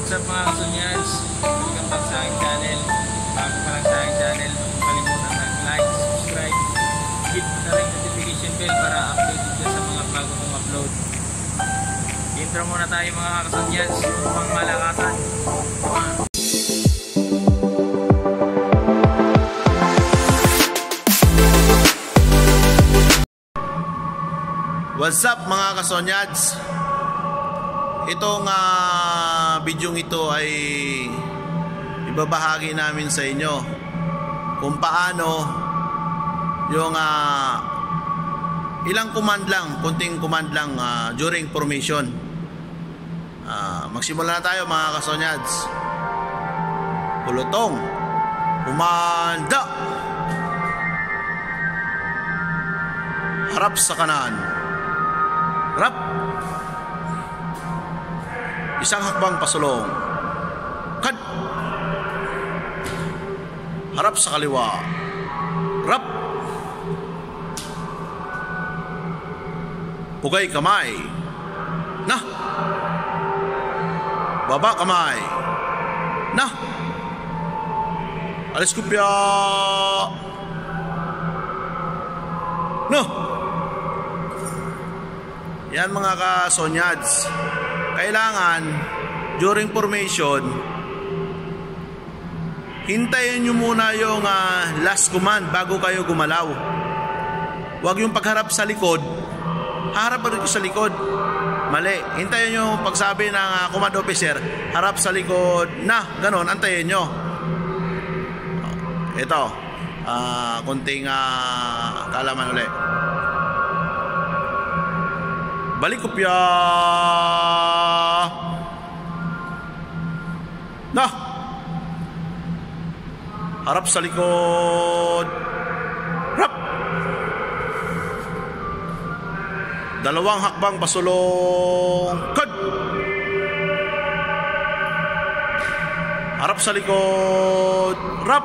What's up mga kasonyas? Welcome back sa aking channel. Bago pa lang sa aking channel, huwag kalimutan mag-like, subscribe, hit na rin notification bell para updated ka sa mga bago kong upload. Intro muna tayo mga kasonyas, upang malakasan. What's up mga kasonyads? Itong bidyong ito ay ibabahagi namin sa inyo kung paano yung ilang command lang, kunting command lang during formation. Magsimula na tayo mga kasonyads. Pulutong kumanda, harap sa kanan, rap, isang hakbang pasulong, kad, harap sa kaliwa, rap, pugay kamay, nah, baba kamay, nah, alis kupya, no. Yan mga kasonyads, kailangan during formation hintayin nyo muna yung last command bago kayo gumalaw. Huwag yung pagharap sa likod, harap pa rin sa likod, mali. Hintayin nyo pagsabi ng command officer, harap sa likod na, ganon, antayin nyo. Ito kunting kaalaman ulit. Balik kopya. Nah. Harap sa likod. Rap. Dalawang hakbang pasulong. Kad. Harap sa likod. Rap.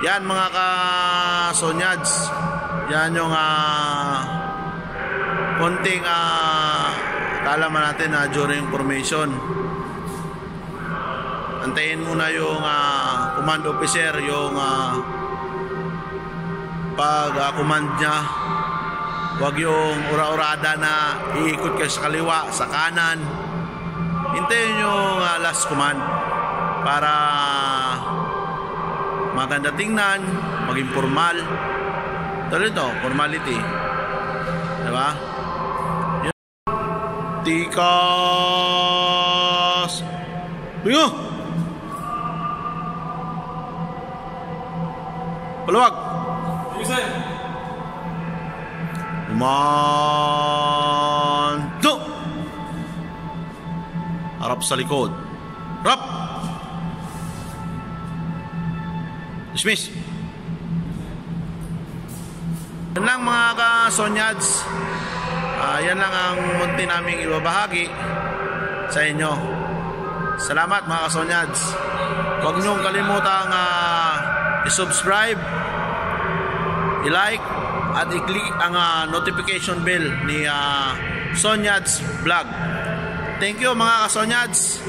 Yan mga kasonyads. Yan yung konting kaalaman natin during formation. Antayin muna yung command officer, yung pag-command niya. Huwag yung ura-urada na iikot kayo sa kaliwa, sa kanan. Hintayin yung last command para maganda tingnan, maging formal. Tuloy ito, formality. Diba? Tikas. Bingo. Paluwag. Manto. Harap sa likod. Rap. Dismiss. Yan lang mga kasonyads. Yan lang ang munti naming ibabahagi sa inyo. Salamat mga kasonyads. Huwag niyong kalimutang i-subscribe, i-like at i-click ang notification bell ni Sonyads Vlog. Thank you mga kasonyads.